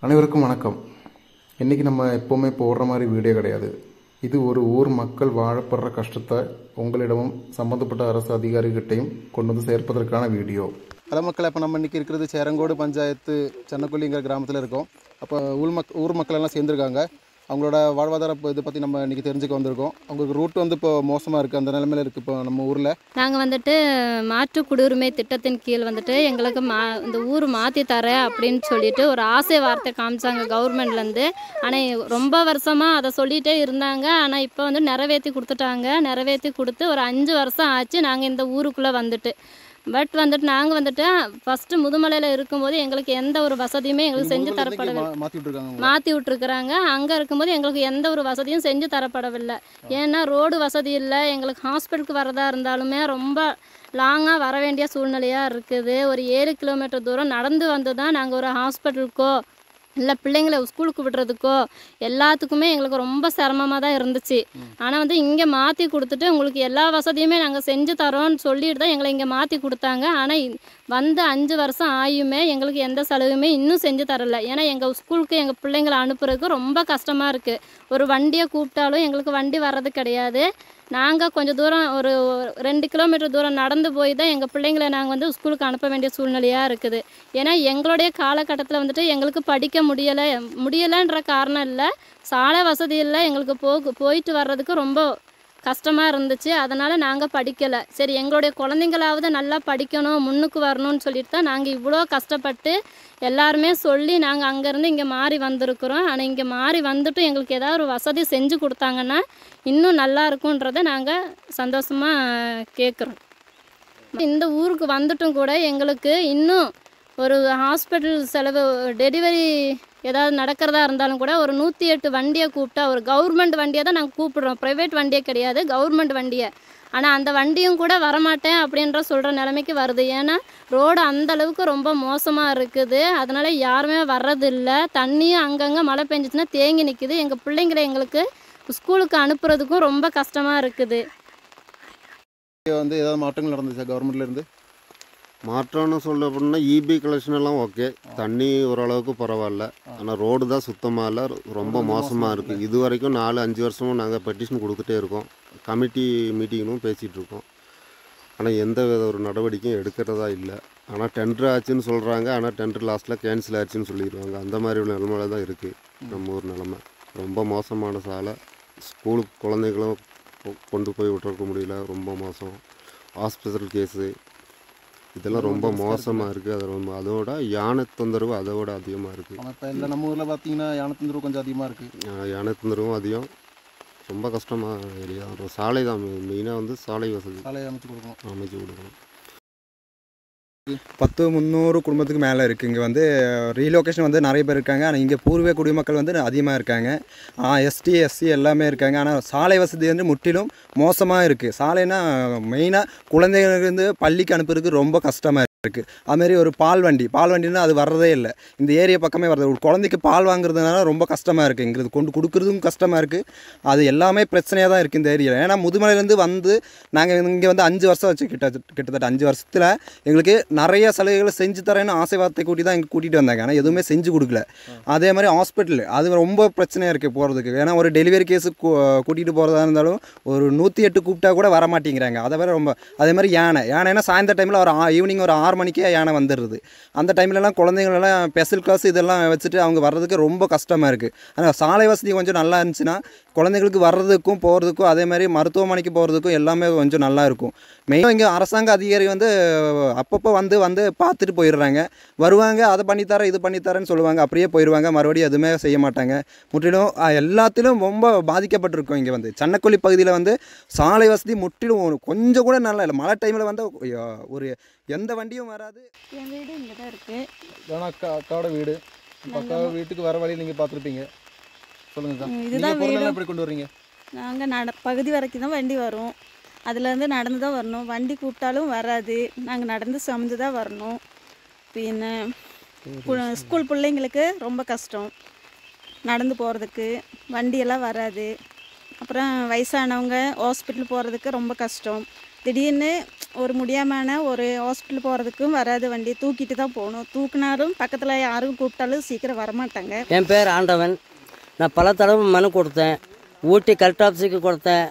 அனைவருக்கும் வணக்கம். இன்றைக்கி நம்ம எப்போவுமே போடுற மாதிரி வீடியோ கிடையாது. இது ஒரு ஊர் மக்கள் வாழப்படுற கஷ்டத்தை உங்களிடமும் சம்மந்தப்பட்ட அரசு அதிகாரிகிட்டையும் கொண்டு வந்து சேர்ப்பதற்கான வீடியோ. பல மக்கள் இப்போ நம்ம இன்றைக்கி இருக்கிறது சேரங்கோடு பஞ்சாயத்து சென்னக்குள்ளிங்கிற கிராமத்தில் இருக்கோம். அப்போ ஊர் மக்கள் எல்லாம் சேர்ந்துருக்காங்க. அவங்களோட வாழ்வாதார இதை பற்றி நம்ம இன்றைக்கி தெரிஞ்சுக்க வந்திருக்கோம். அவங்களுக்கு ரூட் இப்போ மோசமாக இருக்குது, அந்த நிலைமையில் இருக்குது. இப்போ நம்ம ஊரில் நாங்கள் மாற்று குடியுரிமை திட்டத்தின் கீழ் எங்களுக்கு இந்த ஊர் மாற்றி தரேன் அப்படின்னு சொல்லிட்டு ஒரு ஆசை வார்த்தை காமிச்சாங்க கவர்மெண்ட்லேருந்து. ஆனால் ரொம்ப வருஷமாக அதை சொல்லிகிட்டே இருந்தாங்க. ஆனால் இப்போ நிறைவேற்றி கொடுத்துட்டாங்க. நிறைவேற்றி கொடுத்து ஒரு 5 வருஷம் ஆச்சு நாங்கள் இந்த ஊருக்குள்ளே பட் நாங்கள் ஃபஸ்ட்டு முதுமலையில் இருக்கும்போது எங்களுக்கு எந்த ஒரு வசதியுமே எங்களுக்கு செஞ்சு தரப்படவில்லை. மாற்றி விட்டுருக்குறாங்க. அங்கே இருக்கும்போது எங்களுக்கு எந்த ஒரு வசதியும் செஞ்சு தரப்படவில்லை. ஏன்னா ரோடு வசதி இல்லை. எங்களுக்கு ஹாஸ்பிட்டலுக்கு வரதா இருந்தாலுமே ரொம்ப லாங்காக வர வேண்டிய சூழ்நிலையாக இருக்குது. ஒரு 7 கிலோமீட்டர் தூரம் நடந்து வந்து தான் நாங்கள் ஒரு ஹாஸ்பிட்டலுக்கோ இல்லை பிள்ளைங்களை ஸ்கூலுக்கு விடுறதுக்கோ எல்லாத்துக்குமே எங்களுக்கு ரொம்ப சிரமமாக தான் இருந்துச்சு. ஆனால் இங்கே மாற்றி கொடுத்துட்டு உங்களுக்கு எல்லா வசதியுமே நாங்கள் செஞ்சு தரோன்னு சொல்லிட்டு தான் எங்களை இங்கே மாற்றி கொடுத்தாங்க. ஆனால் 5 வருஷம் ஆகியுமே எங்களுக்கு எந்த செலவுமே இன்னும் செஞ்சு தரல. ஏன்னா எங்கள் ஸ்கூலுக்கு எங்கள் பிள்ளைங்களை அனுப்புறதுக்கு ரொம்ப கஷ்டமாக இருக்குது. ஒரு வண்டியை கூப்பிட்டாலும் எங்களுக்கு வண்டி வர்றது கிடையாது. நாங்கள் கொஞ்சம் தூரம் ஒரு 2 கிலோமீட்டர் தூரம் நடந்து போய் தான் எங்கள் பிள்ளைங்களை நாங்கள் ஸ்கூலுக்கு அனுப்ப வேண்டிய சூழ்நிலையாக இருக்குது. ஏன்னா எங்களுடைய காலகட்டத்தில் எங்களுக்கு படிக்க முடியலைன்ற காரணம் இல்லை, சாலை வசதி இல்லை. எங்களுக்கு போயிட்டு வர்றதுக்கு ரொம்ப கஷ்டமாக இருந்துச்சு. அதனால் நாங்கள் படிக்கலை. சரி, எங்களுடைய குழந்தைங்களாவது நல்லா படிக்கணும், முன்னுக்கு வரணும்னு சொல்லிட்டு தான் நாங்கள் இவ்வளோ கஷ்டப்பட்டு எல்லாருமே சொல்லி நாங்கள் அங்கேருந்து இங்கே மாறி வந்திருக்கிறோம். ஆனால் இங்கே மாறி வந்துட்டு எங்களுக்கு ஏதாவது ஒரு வசதி செஞ்சு கொடுத்தாங்கன்னா இன்னும் நல்லா இருக்குன்றதை நாங்கள் சந்தோஷமாக கேட்குறோம். இந்த ஊருக்கு வந்துட்டும் கூட எங்களுக்கு இன்னும் ஒரு ஹாஸ்பிட்டல் செலவு, டெலிவரி ஏதாவது நடக்கிறதா இருந்தாலும் கூட ஒரு 108 வண்டியை கூப்பிட்டா, ஒரு கவர்மெண்ட் வண்டியை தான் நாங்கள் கூப்பிடுறோம், ப்ரைவேட் வண்டியே கிடையாது, கவர்மெண்ட் வண்டியை. ஆனால் அந்த வண்டியும் கூட வரமாட்டேன் அப்படின்ற சொல்கிற நிலைமைக்கு வருது. ஏன்னா ரோடு அந்தளவுக்கு ரொம்ப மோசமாக இருக்குது. அதனால் யாருமே வர்றதில்லை. தண்ணியும் அங்கங்கே மழை பெஞ்சிச்சுன்னா தேங்கி நிற்கிது. எங்கள் பிள்ளைங்களை எங்களுக்கு ஸ்கூலுக்கு அனுப்புறதுக்கும் ரொம்ப கஷ்டமாக இருக்குது. ஏதாவது மாற்றங்கள் நடந்துச்சா கவர்மெண்ட்லேருந்து? மாற்றம்னு சொல்ல அப்படின்னா இபி கலெக்ஷன் எல்லாம் ஓகே, தண்ணி ஓரளவுக்கு பரவாயில்ல. ஆனால் ரோடு தான் சுத்தமாக இல்லை, ரொம்ப மோசமாக இருக்குது. இது வரைக்கும் 4-5 வருஷமும் நாங்கள் பெட்டிஷன் கொடுத்துட்டே இருக்கோம், கமிட்டி மீட்டிங்கும் பேசிகிட்டு இருக்கோம். ஆனால் எந்த வித ஒரு நடவடிக்கையும் எடுக்கிறதா இல்லை. ஆனால் டெண்டர் ஆச்சுன்னு சொல்கிறாங்க, ஆனால் டெண்டர் லாஸ்ட்டில் கேன்சல் ஆச்சுன்னு சொல்லிடுவாங்க. அந்த மாதிரி உள்ள நிலைமையில தான் இருக்குது நம்ம ஊர் நிலமை. ரொம்ப மோசமான சாலை, ஸ்கூலுக்கு குழந்தைகளும் கொண்டு போய் விட்டுருக்க முடியல, ரொம்ப மோசம். ஹாஸ்பிட்டல் கேஸு இதெல்லாம் ரொம்ப மோசமாக இருக்குது. அது அதோட யானை தொந்தரவு அதோட அதிகமாக இருக்குது. இப்போ இல்லை நம்ம ஊரில் பார்த்தீங்கன்னா யானை தொந்தரவு கொஞ்சம் அதிகமாக இருக்குது. யானை தொந்தரவும் அதிகம், ரொம்ப கஷ்டமாக ஏரியா. ஒரு சாலை தான் மெயினாக சாலை வசதி, சாலை அமைச்சு கொடுக்கணும். 10-300 குடும்பத்துக்கு மேலே இருக்குது. இங்கே ரீலொகேஷன் நிறைய பேர் இருக்காங்க. ஆனால் இங்கே பூர்வீக குடிமக்கள் அதிகமாக இருக்காங்க. எஸ்டி எஸ்சி எல்லாமே இருக்காங்க. ஆனால் சாலை வசதி முற்றிலும் மோசமாக இருக்குது. சாலைனா மெயினாக குழந்தைங்களுக்கு பள்ளிக்கு அனுப்புறதுக்கு ரொம்ப கஷ்டமாக இருக்குது. அதுமாரி ஒரு பால் வண்டினா அது வர்றதே இல்லை, இந்த ஏரியா பக்கமே வர்றது. ஒரு குழந்தைக்கு பால் வாங்குறதுனால ரொம்ப கஷ்டமாக இருக்குது. இங்கிறது கொண்டு கொடுக்குறதும் கஷ்டமாக இருக்குது. அது எல்லாமே பிரச்சனையாக தான் இருக்குது இந்த ஏரியாவில். ஏன்னா முதுமலையிலேருந்து நாங்கள் இங்கே 5 வருஷம் வச்சு கிட்டத்தட்ட 5 வருஷத்தில் எங்களுக்கு நிறைய சலுகைகளை செஞ்சு தரேன்னு ஆசை வார்த்தை கூட்டி தான் இங்கே கூட்டிகிட்டு வந்தாங்க. ஆனால் எதுவுமே செஞ்சு கொடுக்கல. அதே மாதிரி ஹாஸ்பிட்டல் அது ரொம்ப பிரச்சனையாக இருக்குது போகிறதுக்கு. ஏன்னா ஒரு டெலிவரி கேஸு கூட்டிகிட்டு போகிறதா இருந்தாலும் ஒரு 108 கூப்பிட்டா கூட வர மாட்டேங்கிறாங்க. அதை வேறு ரொம்ப. அதே மாதிரி யானைனா சாயந்தர டைமில் ஒரு ஈவினிங் ஒரு 6 மணிக்கே யானை வந்துடுது. அந்த டைம்லலாம் குழந்தைங்களெல்லாம் ஸ்பெஷல் கிளாஸ் இதெல்லாம் வச்சுட்டு அவங்க வர்றதுக்கு ரொம்ப கஷ்டமாக இருக்குது. ஆனால் சாலை வசதி கொஞ்சம் நல்லா இருந்துச்சுன்னா குழந்தைங்களுக்கு வர்றதுக்கும் போகிறதுக்கும், அதே மாதிரி மருத்துவமனைக்கு போகிறதுக்கும் எல்லாமே கொஞ்சம் நல்லா இருக்கும். மெயினாக இங்கே அரசாங்க அதிகாரி அப்பப்போ வந்து பார்த்துட்டு போயிடுறாங்க. வருவாங்க, அதை பண்ணித்தரேன் இது பண்ணித்தரேன்னு சொல்லுவாங்க, அப்படியே போயிடுவாங்க. மறுபடியும் எதுவுமே செய்ய மாட்டாங்க. முற்றிலும் எல்லாத்திலும் ரொம்ப பாதிக்கப்பட்டிருக்கோம். இங்கே சென்னக்குள்ளி பகுதியில் சாலை வசதி முற்றிலும் கொஞ்சம் கூட நல்லா இல்லை. மழை டைமில் ஒரு எந்த வண்டியும் வராது. என் வீடு இங்கே தான் இருக்குது. இதான் அக்காவோட வீடு. அக்கா வீட்டுக்கு வர வழி நீங்கள் பார்த்துருப்பீங்க. சொல்லுங்கள், இதுதான் வீடு. எப்படி கொண்டு வர்றீங்க? நாங்கள் பகுதி வரைக்கும் தான் வண்டி வரும். அதுலேருந்து நடந்து தான் வரணும். வண்டி கூப்பிட்டாலும் வராது. நாங்கள் நடந்து சுமந்து தான் வரணும். ஸ்கூல் பிள்ளைங்களுக்கு ரொம்ப கஷ்டம் நடந்து போகிறதுக்கு. வண்டியெல்லாம் வராது. அப்புறம் வயசானவங்க ஹாஸ்பிட்டல் போகிறதுக்கு ரொம்ப கஷ்டம். திடீர்னு ஒரு முடியாமல் ஒரு ஹாஸ்பிட்டல் போகிறதுக்கும் வராது, வண்டி தூக்கிட்டு தான் போகணும். தூக்குனாலும் பக்கத்தில் யாரும் கூப்பிட்டாலும் சீக்கிரம் வரமாட்டாங்க. என் பேர் ஆண்டவன். நான் பல தடவை மனு கொடுத்தேன். ஊட்டி கலெக்டர் ஆஃபீஸுக்கு கொடுத்தேன்,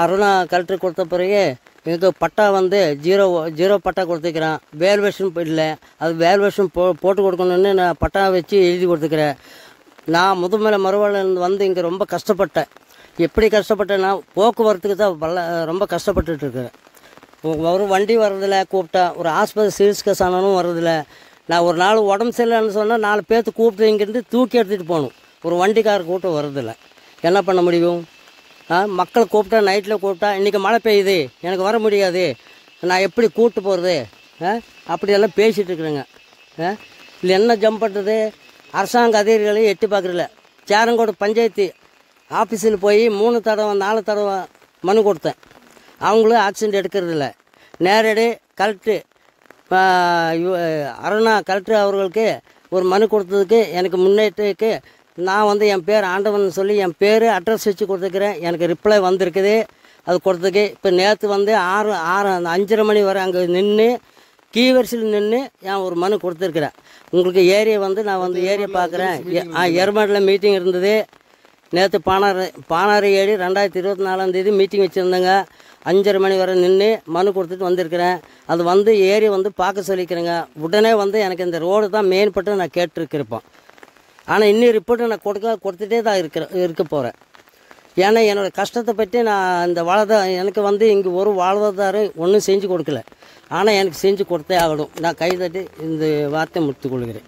அருணா கலெக்டர் கொடுத்த பிறகு எனக்கு பட்டா வந்து ஜீரோ பட்டா கொடுத்துக்கிறேன். வேல்வேஷன் இல்லை, அது வேல்வேஷன் போட்டு கொடுக்கணுன்னு நான் பட்டா வச்சு எழுதி கொடுத்துக்கிறேன். நான் முதுமலை மறுவாழ்ந்து வந்து இங்கே ரொம்ப கஷ்டப்பட்டேன். எப்படி கஷ்டப்பட்டேன்னா போக்குவரத்துக்கு தான் ரொம்ப கஷ்டப்பட்டுட்டு இருக்கிறேன். ஒரு வண்டி வர்றதில்ல, கூப்பிட்டா ஒரு ஆஸ்பத்திரி சிகிச்சை ஆனாலும் வர்றதில்ல. நான் ஒரு நாள் உடம்பு சரியில்லைன்னு சொன்னால் 4 பேர்த்து கூப்பிட்டு இங்கேருந்து தூக்கி எடுத்துகிட்டு போகணும். ஒரு வண்டிக்காரர் கூப்பிட்டு வர்றதில்ல. என்ன பண்ண முடியும்? மக்களை கூப்பிட்டா, நைட்டில் கூப்பிட்டா, இன்றைக்கி மழை பெய்யுது, எனக்கு வர முடியாது, நான் எப்படி கூப்பிட்டு போகிறது, அப்படியெல்லாம் பேசிகிட்டு இருக்கிறேங்க. இல்லை என்ன ஜம்ப் பண்ணுறது? அரசாங்க அதிகாரிகளையும் எட்டி பார்க்குறதில்ல. சேரங்கோடு பஞ்சாயத்து ஆஃபீஸில் போய் 3 தடவை 4 தடவை மனு கொடுத்தேன். அவங்களும் ஆக்சிடென்ட் எடுக்கிறதில்ல. நேரடி கலெக்டரு அருணா கலெக்டர் அவர்களுக்கு ஒரு மனு கொடுத்ததுக்கு எனக்கு முன்னேற்றக்கு நான் வந்து என் பேர் ஆண்டவன் சொல்லி என் பேர் அட்ரஸ் வச்சு கொடுத்துக்கிறேன். எனக்கு ரிப்ளை வந்திருக்குது. அது கொடுத்ததுக்கு இப்போ நேற்று வந்து 5:30 மணி வரை அங்கே நின்று கீவரிசையில் நின்று என் ஒரு மனு கொடுத்துருக்குறேன். உங்களுக்கு ஏரியா வந்து நான் வந்து ஏரியா பார்க்குறேன். எருமாடில் மீட்டிங் இருந்தது. நேற்று பானாறு 7 2024 மீட்டிங் வச்சுருந்தேங்க. 5:30 மணி வரை நின்று மனு கொடுத்துட்டு வந்திருக்கிறேன். அது வந்து ஏரியா வந்து பார்க்க சொல்லிக்கிறேங்க. உடனே வந்து எனக்கு இந்த ரோடு தான் மெயின்பட்டு நான் கேட்டுருக்கிறப்போம். ஆனால் இன்னும் ரிப்போர்ட்டை நான் கொடுத்துட்டே தான் இருக்க போகிறேன். ஏன்னா என்னோடய கஷ்டத்தை பற்றி நான் இந்த எனக்கு வந்து இங்கே ஒரு வாழ்வாதாரம் ஒன்றும் செஞ்சு கொடுக்கல. ஆனால் எனக்கு செஞ்சு கொடுத்தே ஆகணும். நான் கைதட்டி இந்த வார்த்தை முடித்துக் கொள்கிறேன்.